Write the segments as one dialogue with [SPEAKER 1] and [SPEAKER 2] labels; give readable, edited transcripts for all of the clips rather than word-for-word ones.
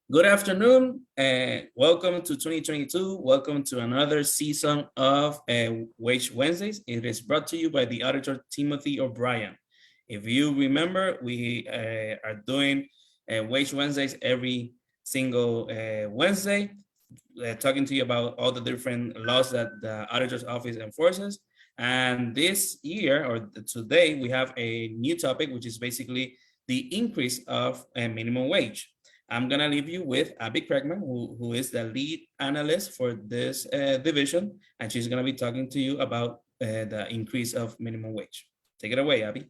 [SPEAKER 1] Good afternoon and welcome to 2022. Welcome to another season of Wage Wednesdays. It is brought to you by the auditor Timothy O'Brien. If you remember, we are doing Wage Wednesdays every single Wednesday, talking to you about all the different laws that the auditor's office enforces. And this year or today, we have a new topic, which is basically the increase of a minimum wage. I'm going to leave you with Abby Kreckman, who is the lead analyst for this division, and she's going to be talking to you about the increase of minimum wage. Take it away, Abby.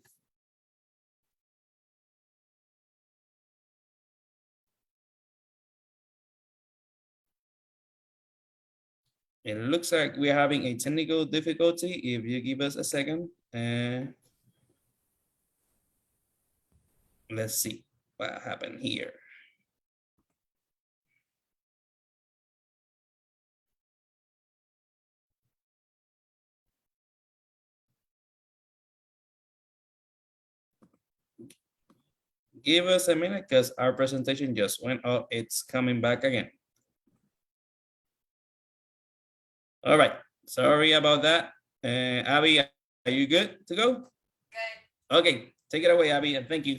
[SPEAKER 1] It looks like we're having a technical difficulty. If you give us a second, let's see what happened here. Give us a minute because our presentation just went up. It's coming back again. All right, sorry about that. Abby, are you good to go?
[SPEAKER 2] Good.
[SPEAKER 1] Okay, take it away, Abby, and thank you.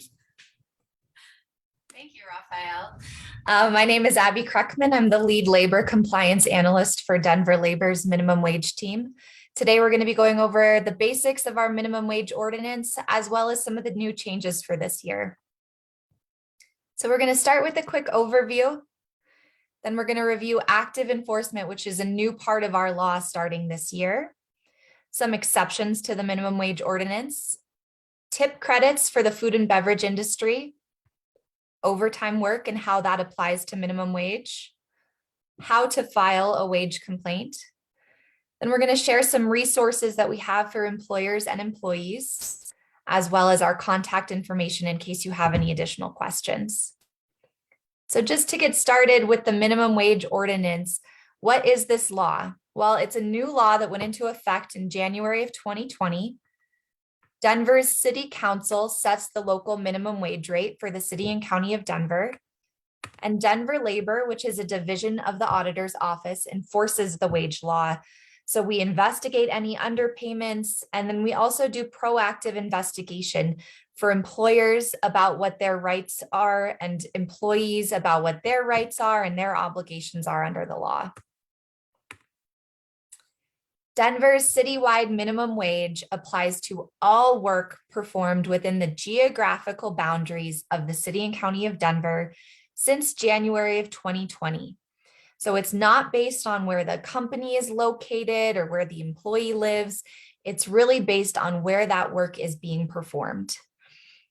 [SPEAKER 2] Thank you, Raphael. My name is Abby Kreckman. I'm the lead labor compliance analyst for Denver Labor's minimum wage team. Today, we're going to be going over the basics of our minimum wage ordinance, as well as some of the new changes for this year. So we're going to start with a quick overview. Then we're going to review active enforcement, which is a new part of our law starting this year. Some exceptions to the minimum wage ordinance. Tip credits for the food and beverage industry. Overtime work and how that applies to minimum wage. How to file a wage complaint. Then we're going to share some resources that we have for employers and employees, as well as our contact information in case you have any additional questions. So just to get started with the minimum wage ordinance, what is this law? Well, it's a new law that went into effect in January of 2020. Denver's City Council sets the local minimum wage rate for the city and county of Denver. And Denver Labor, which is a division of the auditor's office, enforces the wage law. So we investigate any underpayments, and then we also do proactive investigation for employers about what their rights are and employees about what their rights are and their obligations are under the law. Denver's citywide minimum wage applies to all work performed within the geographical boundaries of the city and county of Denver since January of 2020. So it's not based on where the company is located or where the employee lives. It's really based on where that work is being performed.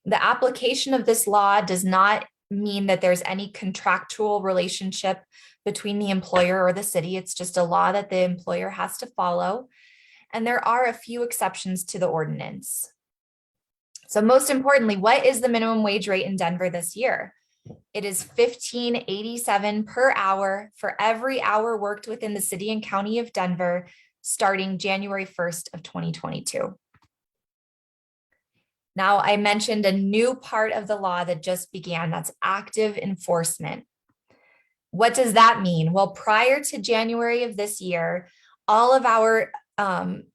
[SPEAKER 2] The application of this law does not mean that there's any contractual relationship between the employer or the city. It's just a law that the employer has to follow. And there are a few exceptions to the ordinance. So most importantly, what is the minimum wage rate in Denver this year? It is $15.87 per hour for every hour worked within the city and county of Denver, starting January 1st of 2022. Now, I mentioned a new part of the law that just began, that's active enforcement. What does that mean? Well, prior to January of this year, all of our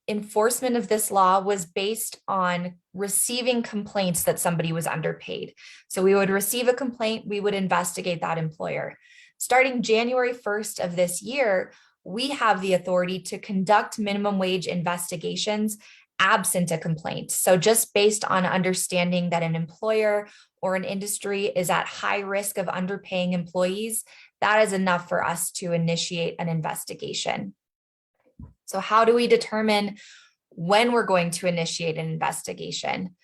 [SPEAKER 2] enforcement of this law was based on receiving complaints that somebody was underpaid. So we would receive a complaint, we would investigate that employer. Starting January 1st of this year, we have the authority to conduct minimum wage investigations absent a complaint. So just based on understanding that an employer or an industry is at high risk of underpaying employees, that is enough for us to initiate an investigation. So how do we determine when we're going to initiate an investigation?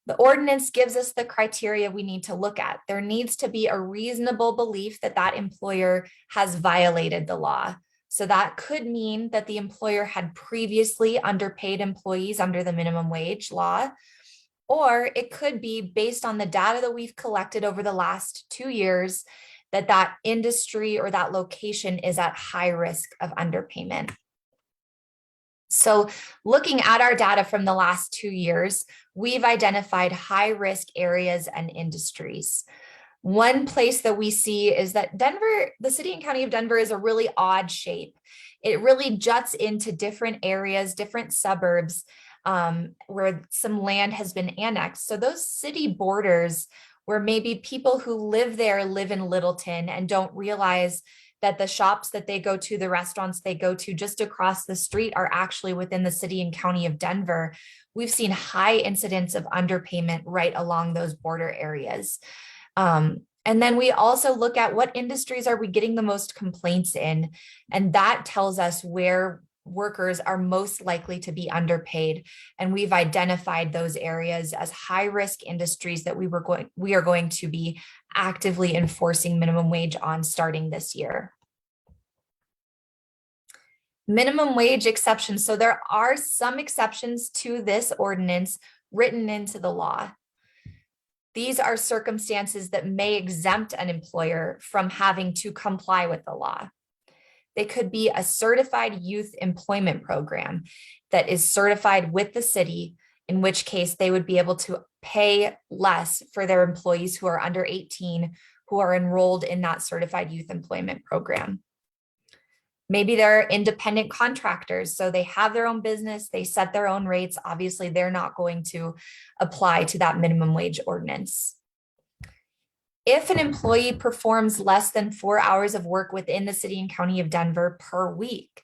[SPEAKER 2] The ordinance gives us the criteria we need to look at. There needs to be a reasonable belief that that employer has violated the law. So that could mean that the employer had previously underpaid employees under the minimum wage law, or it could be based on the data that we've collected over the last 2 years that that industry or that location is at high risk of underpayment. So looking at our data from the last 2 years, we've identified high risk areas and industries. One place that we see is that Denver, the city and county of Denver, is a really odd shape. It really juts into different areas, different suburbs, where some land has been annexed. So those city borders where maybe people who live there live in Littleton and don't realize that the shops that they go to, the restaurants they go to just across the street are actually within the city and county of Denver. We've seen high incidents of underpayment right along those border areas. And then we also look at what industries are we getting the most complaints in, and that tells us where workers are most likely to be underpaid. And we've identified those areas as high risk industries that we are going to be actively enforcing minimum wage on starting this year. Minimum wage exceptions. So there are some exceptions to this ordinance written into the law. These are circumstances that may exempt an employer from having to comply with the law. They could be a certified youth employment program that is certified with the city, in which case they would be able to pay less for their employees who are under 18 who are enrolled in that certified youth employment program. Maybe they're independent contractors, so they have their own business, they set their own rates. Obviously, they're not going to apply to that minimum wage ordinance. If an employee performs less than 4 hours of work within the city and county of Denver per week,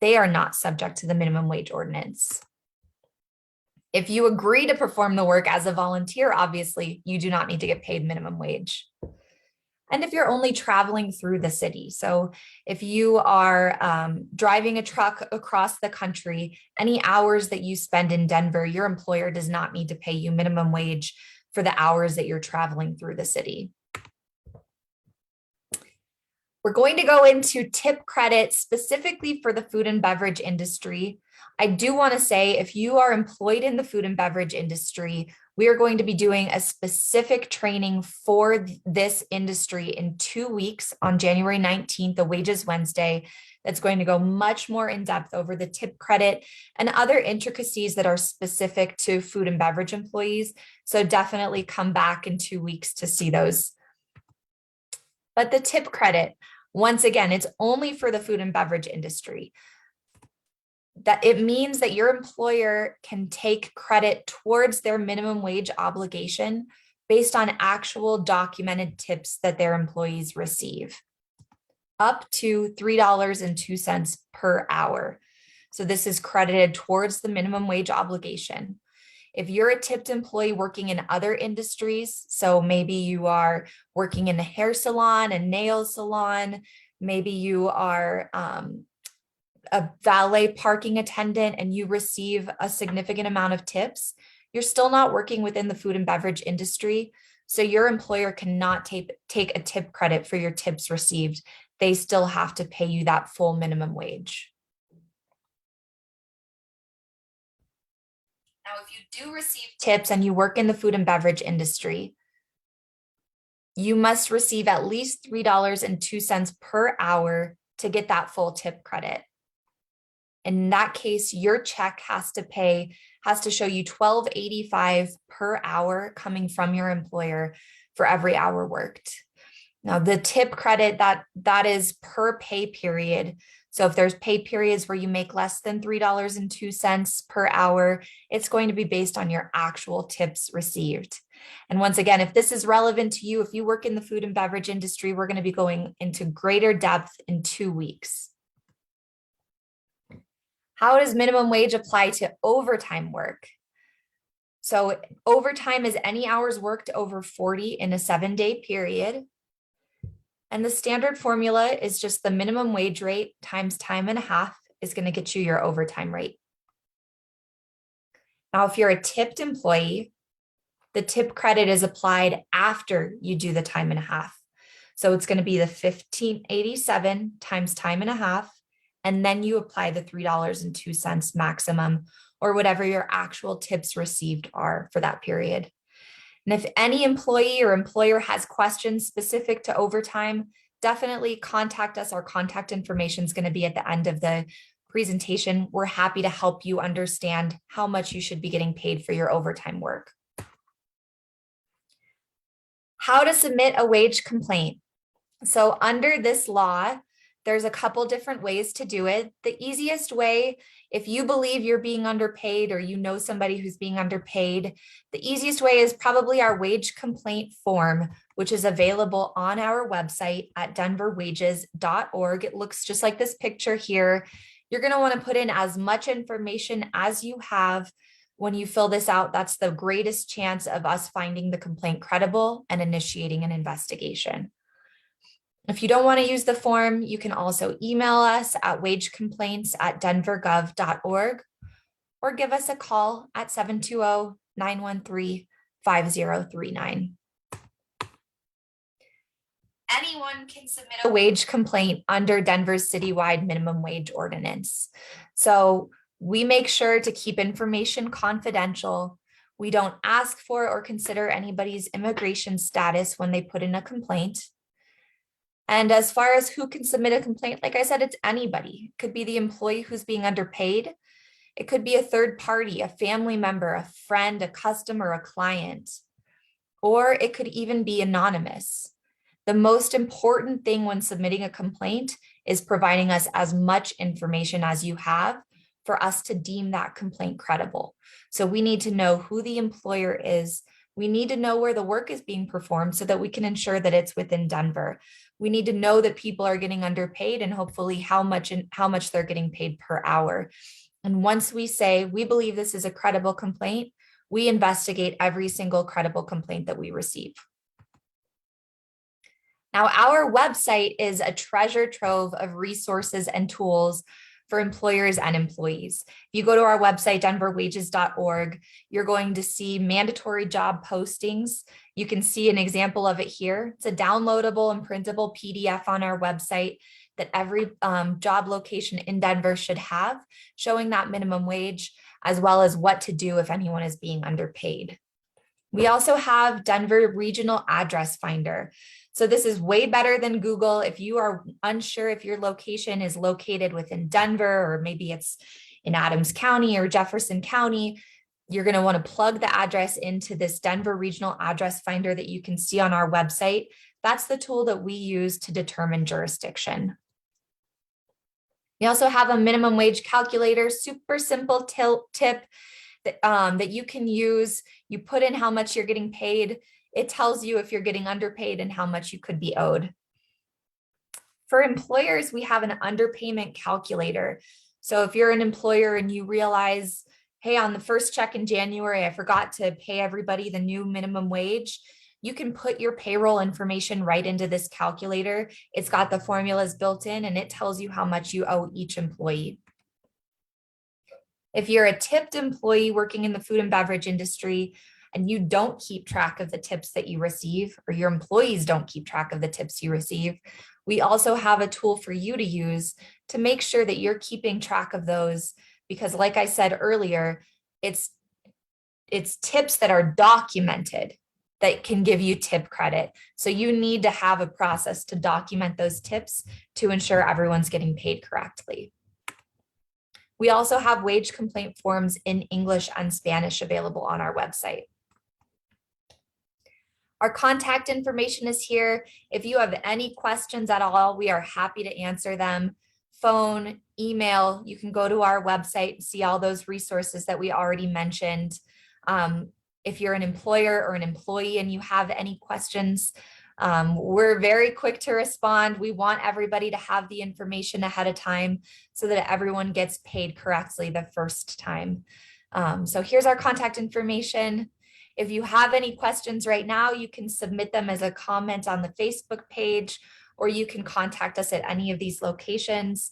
[SPEAKER 2] they are not subject to the minimum wage ordinance. If you agree to perform the work as a volunteer, obviously, you do not need to get paid minimum wage. And if you're only traveling through the city, so if you are driving a truck across the country, any hours that you spend in Denver, your employer does not need to pay you minimum wage for the hours that you're traveling through the city. We're going to go into tip credit specifically for the food and beverage industry. I do want to say if you are employed in the food and beverage industry, we are going to be doing a specific training for this industry in 2 weeks on January 19th, the Wages Wednesday, that's going to go much more in depth over the tip credit and other intricacies that are specific to food and beverage employees. So definitely come back in 2 weeks to see those. But the tip credit, once again, it's only for the food and beverage industry. That it means that your employer can take credit towards their minimum wage obligation based on actual documented tips that their employees receive, up to $3.02 per hour. So this is credited towards the minimum wage obligation. If you're a tipped employee working in other industries, so maybe you are working in a hair salon, a nail salon, maybe you are a valet parking attendant and you receive a significant amount of tips, you're still not working within the food and beverage industry. So your employer cannot take a tip credit for your tips received. They still have to pay you that full minimum wage. Now, if you do receive tips and you work in the food and beverage industry, you must receive at least $3.02 per hour to get that full tip credit. In that case, your check has to show you $12.85 per hour coming from your employer for every hour worked. Now, the tip credit, that is per pay period. So if there's pay periods where you make less than $3.02 per hour, it's going to be based on your actual tips received. And once again, if this is relevant to you, if you work in the food and beverage industry, we're going to be going into greater depth in 2 weeks. How does minimum wage apply to overtime work? So overtime is any hours worked over 40 in a 7-day period. And the standard formula is just the minimum wage rate times time and a half is going to get you your overtime rate. Now, if you're a tipped employee, the tip credit is applied after you do the time and a half. So it's going to be the $15.87 times time and a half. And then you apply the $3.02 maximum or whatever your actual tips received are for that period. And if any employee or employer has questions specific to overtime, definitely contact us. Our contact information is going to be at the end of the presentation. We're happy to help you understand how much you should be getting paid for your overtime work. How to submit a wage complaint. So under this law, there's a couple different ways to do it. The easiest way, if you believe you're being underpaid or you know somebody who's being underpaid, the easiest way is probably our wage complaint form, which is available on our website at denverwages.org. It looks just like this picture here. You're going to want to put in as much information as you have. When you fill this out, that's the greatest chance of us finding the complaint credible and initiating an investigation. If you don't want to use the form, you can also email us at wagecomplaints@denvergov.org or give us a call at 720-913-5039. Anyone can submit a wage complaint under Denver's citywide minimum wage ordinance. So we make sure to keep information confidential. We don't ask for or consider anybody's immigration status when they put in a complaint. And as far as who can submit a complaint, like I said, it's anybody. It could be the employee who's being underpaid. It could be a third party, a family member, a friend, a customer, a client, or it could even be anonymous. The most important thing when submitting a complaint is providing us as much information as you have for us to deem that complaint credible. So we need to know who the employer is. We need to know where the work is being performed so that we can ensure that it's within Denver. We need to know that people are getting underpaid and hopefully how much they're getting paid per hour. And once we say we believe this is a credible complaint, we investigate every single credible complaint that we receive. Now, our website is a treasure trove of resources and tools for employers and employees. If you go to our website, denverwages.org, you're going to see mandatory job postings. You can see an example of it here. It's a downloadable and printable PDF on our website that every job location in Denver should have, showing that minimum wage, as well as what to do if anyone is being underpaid. We also have Denver Regional Address Finder. So this is way better than Google. If you are unsure if your location is located within Denver, or maybe it's in Adams County or Jefferson County, you're going to want to plug the address into this Denver Regional Address Finder that you can see on our website. That's the tool that we use to determine jurisdiction. We also have a minimum wage calculator, super simple tip that you can use. You put in how much you're getting paid. It tells you if you're getting underpaid and how much you could be owed. For employers, we have an underpayment calculator. So if you're an employer and you realize, hey, on the first check in January, I forgot to pay everybody the new minimum wage, you can put your payroll information right into this calculator. It's got the formulas built in and it tells you how much you owe each employee. If you're a tipped employee working in the food and beverage industry, and you don't keep track of the tips that you receive, or your employees don't keep track of the tips you receive, we also have a tool for you to use to make sure that you're keeping track of those, because like I said earlier, it's tips that are documented that can give you tip credit. So you need to have a process to document those tips to ensure everyone's getting paid correctly. We also have wage complaint forms in English and Spanish available on our website. Our contact information is here. If you have any questions at all, we are happy to answer them. Phone, email, you can go to our website and see all those resources that we already mentioned. If you're an employer or an employee and you have any questions, we're very quick to respond. We want everybody to have the information ahead of time so that everyone gets paid correctly the first time. So here's our contact information. If you have any questions right now, you can submit them as a comment on the Facebook page, or you can contact us at any of these locations.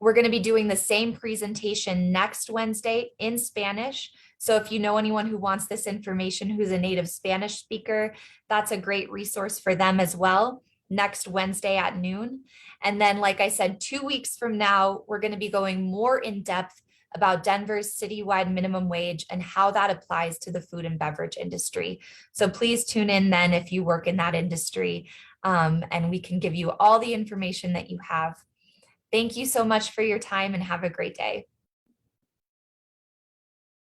[SPEAKER 2] We're going to be doing the same presentation next Wednesday in Spanish. So if you know anyone who wants this information who's a native Spanish speaker, that's a great resource for them as well, next Wednesday at noon. And then, like I said, 2 weeks from now, we're going to be going more in depth about Denver's citywide minimum wage and how that applies to the food and beverage industry. So please tune in then if you work in that industry, and we can give you all the information that you have. Thank you so much for your time and have a great day.